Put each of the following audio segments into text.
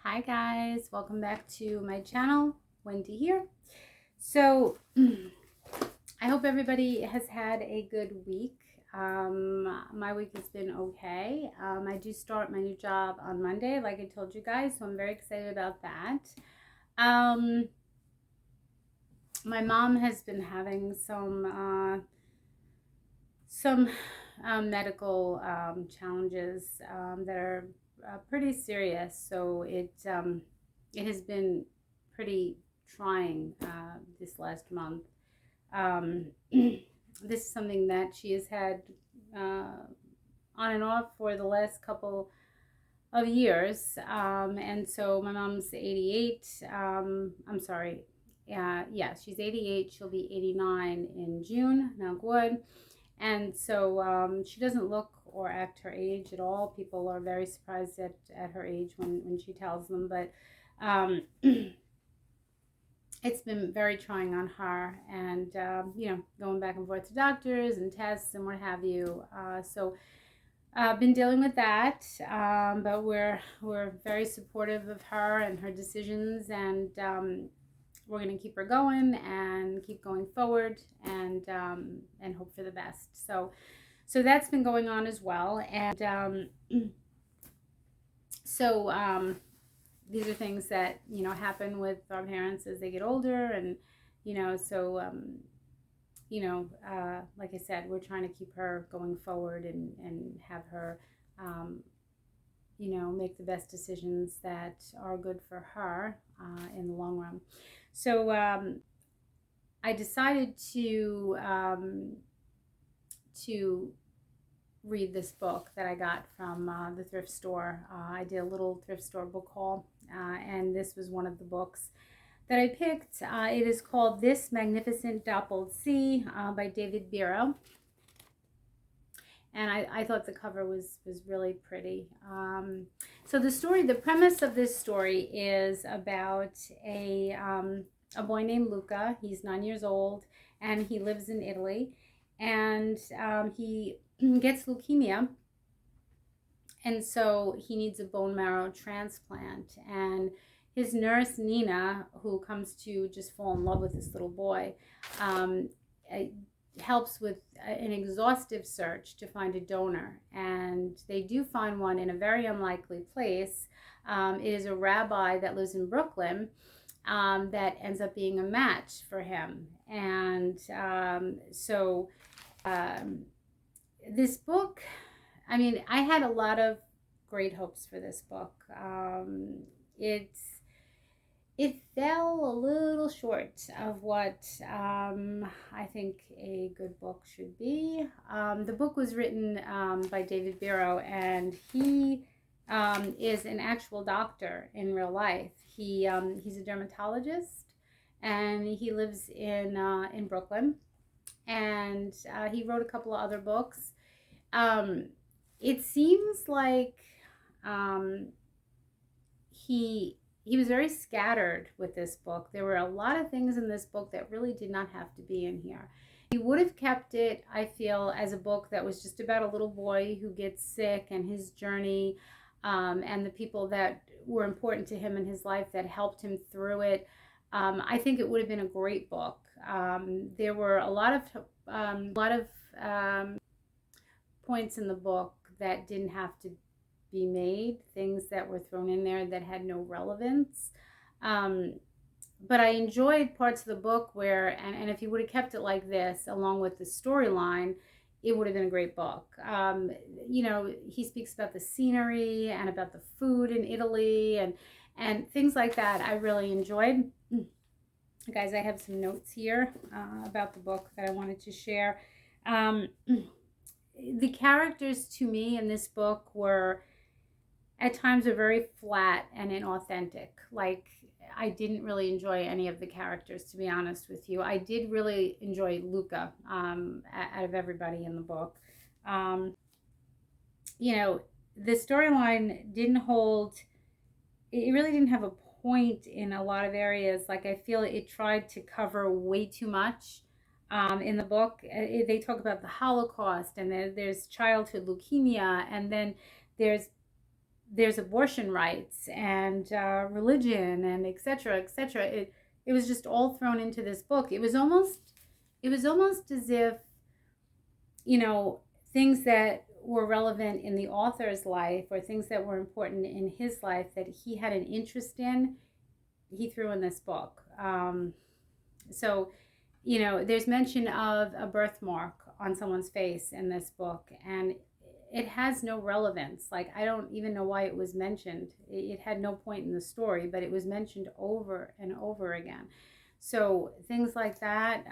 Hi guys, welcome back to my channel. Wendy here. So I hope everybody has had a good week. My week has been okay. I do start my new job on Monday, like I told you guys, so I'm very excited about that. My mom has been having some medical challenges that are pretty serious. So it has been pretty trying this last month. This is something that she has had on and off for the last couple of years. And so my mom's 88. I'm sorry. Yeah, she's 88. She'll be 89 in June. Now, good. And so she doesn't look or act her age at all. People are very surprised at her age when she tells them. But it's been very trying on her, and going back and forth to doctors and tests and what have you. So I've been dealing with that, but we're very supportive of her and her decisions, and we're going to keep her going and keep going forward, and hope for the best. So that's been going on as well, and so these are things that happen with our parents as they get older, and like I said, we're trying to keep her going forward and have her make the best decisions that are good for her in the long run. So I decided to read this book that I got from the thrift store. I did a little thrift store book haul, and this was one of the books that I picked. It is called This Magnificent Dappled Sea by David Biro. And I thought the cover was really pretty. So the premise of this story is about a boy named Luca. He's 9 years old, and he lives in Italy, and he gets leukemia, and so he needs a bone marrow transplant. And his nurse Nina, who comes to just fall in love with this little boy, helps with an exhaustive search to find a donor, and they do find one in a very unlikely place. It is a rabbi that lives in Brooklyn that ends up being a match for him. And this book, I mean, I had a lot of great hopes for this book. It fell a little short of what I think a good book should be. The book was written by David Biro, and he is an actual doctor in real life. He's a dermatologist, and he lives in Brooklyn, and he wrote a couple of other books. It seems like he was very scattered with this book. There were a lot of things in this book that really did not have to be in here. He would have kept it, I feel, as a book that was just about a little boy who gets sick and his journey, and the people that were important to him in his life that helped him through it. I think it would have been a great book. There were a lot of points in the book that didn't have to be made, things that were thrown in there that had no relevance. But I enjoyed parts of the book where, and if he would have kept it like this, along with the storyline, it would have been a great book. He speaks about the scenery and about the food in Italy and things like that. I really enjoyed. Guys, I have some notes here about the book that I wanted to share. The characters to me in this book were at times are very flat and inauthentic. Like, I didn't really enjoy any of the characters, to be honest with you. I did really enjoy Luca out of everybody in the book. The storyline didn't hold, it really didn't have a point in a lot of areas. Like, I feel it tried to cover way too much. In the book, they talk about the Holocaust, and there's childhood leukemia, and then there's there's abortion rights and religion and etc. etc. It was just all thrown into this book. It was almost as if, you know, things that were relevant in the author's life or things that were important in his life that he had an interest in, he threw in this book. So, you know, there's mention of a birthmark on someone's face in this book, and it has no relevance. Like, I don't even know why it was mentioned. It had no point in the story, but it was mentioned over and over again. So things like that.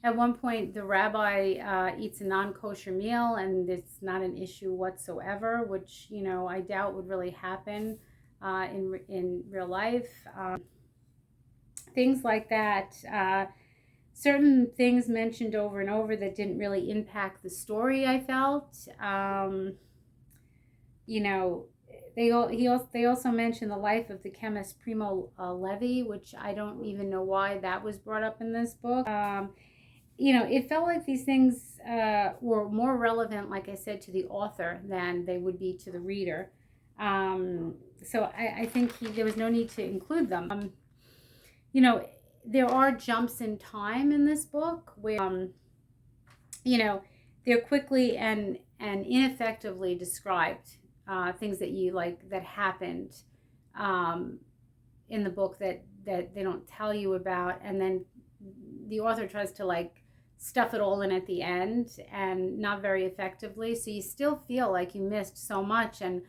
At one point, the rabbi eats a non-kosher meal, and it's not an issue whatsoever, which, you know, I doubt would really happen in real life. Things like that. Certain things mentioned over and over that didn't really impact the story, I felt. You know, they also mentioned the life of the chemist Primo Levi, which I don't even know why that was brought up in this book. You know, it felt like these things were more relevant, like I said, to the author than they would be to the reader. So I think there was no need to include them. You know, there are jumps in time in this book where, you know, they're quickly and ineffectively described, things that you like that happened in the book that they don't tell you about, and then the author tries to like stuff it all in at the end, and not very effectively. So you still feel like you missed so much, and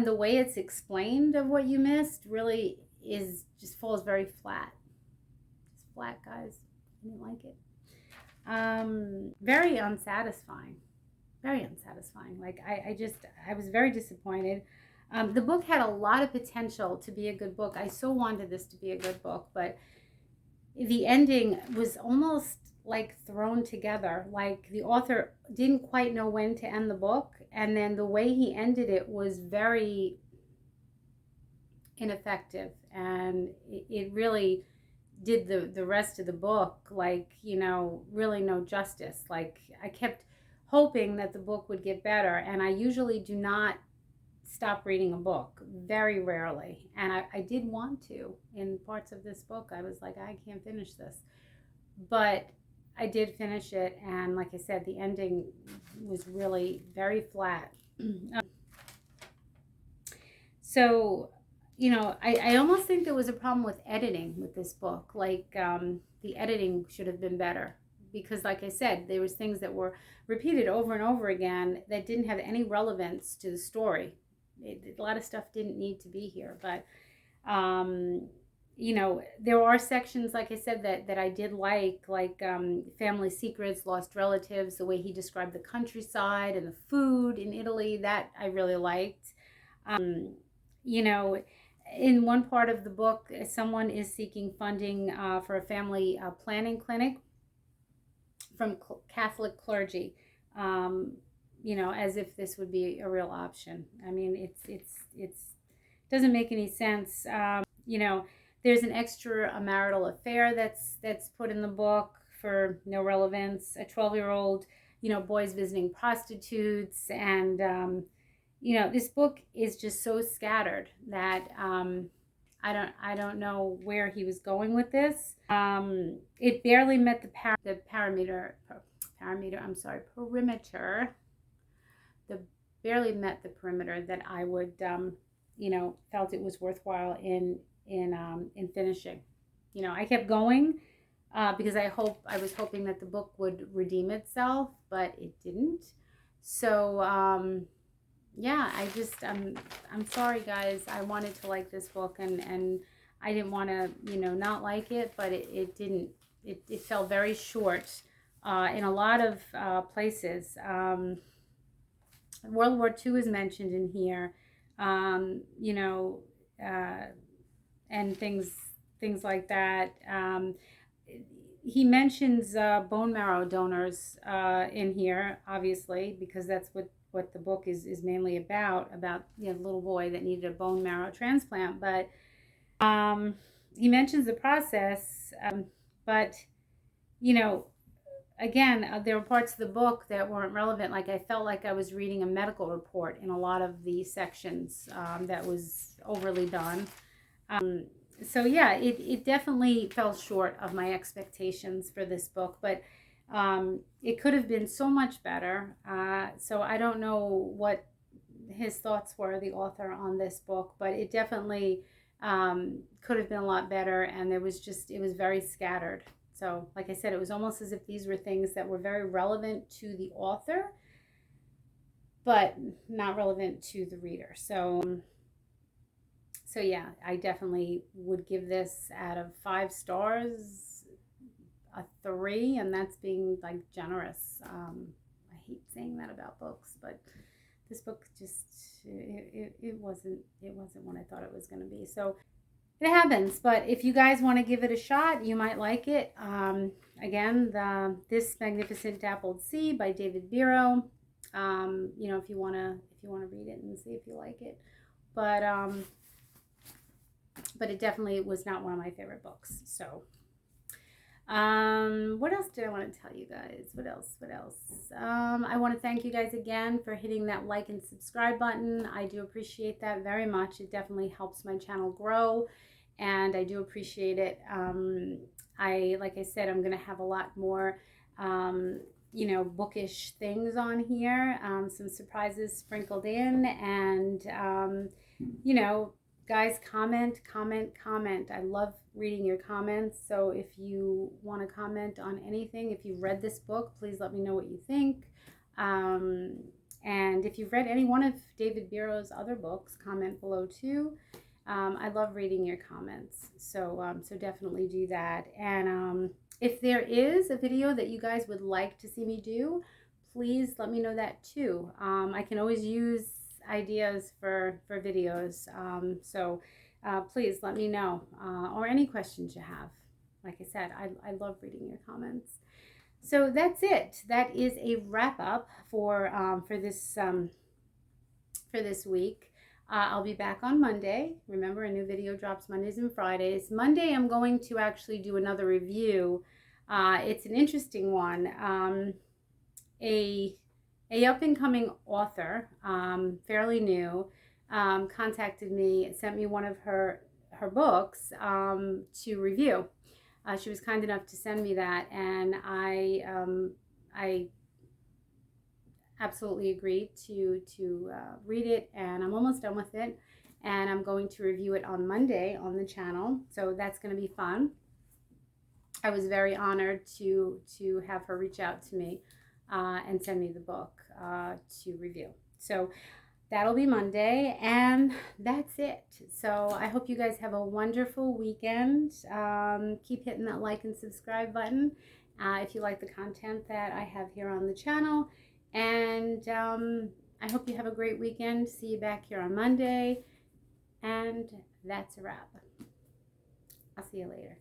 the way it's explained of what you missed really is just falls very flat. Just flat, guys. I didn't like it. Very unsatisfying. Very unsatisfying. Like I was very disappointed. The book had a lot of potential to be a good book. I so wanted this to be a good book, but the ending was almost like thrown together. Like the author didn't quite know when to end the book, and then the way he ended it was very ineffective, and it really did the rest of the book, like, you know, really no justice. Like, I kept hoping that the book would get better, and I usually do not stop reading a book, very rarely, and I did want to. In parts of this book I was like, I can't finish this, but I did finish it, and like I said, the ending was really very flat. So, you know, I almost think there was a problem with editing with this book. Like, the editing should have been better, because like I said, there was things that were repeated over and over again that didn't have any relevance to the story. A lot of stuff didn't need to be here, but you know, there are sections, like I said, that I did like family secrets, lost relatives, the way he described the countryside and the food in Italy, that I really liked. You know, in one part of the book, someone is seeking funding for a family planning clinic from Catholic clergy. You know, as if this would be a real option. I mean, it's doesn't make any sense. You know, there's an extramarital affair that's put in the book for no relevance. A 12-year-old, you know, boys visiting prostitutes, and you know, this book is just so scattered that I don't know where he was going with this. It barely met the perimeter. I'm sorry, perimeter. The barely met the perimeter that I would, you know, felt it was worthwhile in finishing. You know, I kept going because I was hoping that the book would redeem itself, but it didn't. So yeah, I'm sorry, guys. I wanted to like this book, and I didn't want to, you know, not like it, but it didn't. It fell very short in a lot of places. World War II is mentioned in here, you know, and things like that. He mentions bone marrow donors in here, obviously, because that's what the book is mainly about, you know, the little boy that needed a bone marrow transplant. But he mentions the process, but, you know, again, there were parts of the book that weren't relevant. Like I felt like I was reading a medical report in a lot of the sections, that was overly done. So yeah, it definitely fell short of my expectations for this book, but it could have been so much better. So I don't know what his thoughts were, the author, on this book, but it definitely could have been a lot better, and it was very scattered. So like I said, it was almost as if these were things that were very relevant to the author, but not relevant to the reader. So yeah, I definitely would give this, out of 5 stars, a 3, and that's being like generous. I hate saying that about books, but this book just it wasn't what I thought it was going to be. So it happens, but if you guys want to give it a shot, you might like it. Again, this Magnificent Dappled Sea by David Biro. If you wanna read it and see if you like it, but it definitely was not one of my favorite books. So what else did I want to tell you guys? What else? I want to thank you guys again for hitting that like and subscribe button. I do appreciate that very much. It definitely helps my channel grow, and I do appreciate it. Like I said, I'm going to have a lot more bookish things on here, some surprises sprinkled in, and guys, comment. I love reading your comments. So if you want to comment on anything, if you've read this book, please let me know what you think. And if you've read any one of David Biro's other books, comment below too. I love reading your comments. So definitely do that. And if there is a video that you guys would like to see me do, please let me know that too. I can always use ideas for videos, so please let me know, or any questions you have. Like I said, I love reading your comments. So that's it. That is a wrap up for this week. I'll be back on Monday. Remember, a new video drops Mondays and Fridays. Monday I'm going to actually do another review. It's an interesting one. A up-and-coming author, fairly new, contacted me, sent me one of her books to review. She was kind enough to send me that, and I absolutely agreed to read it, and I'm almost done with it, and I'm going to review it on Monday on the channel. So that's going to be fun. I was very honored to have her reach out to me and send me the book to review. So that'll be Monday, and that's it. So I hope you guys have a wonderful weekend. Keep hitting that like and subscribe button if you like the content that I have here on the channel. And I hope you have a great weekend. See you back here on Monday. And that's a wrap. I'll see you later.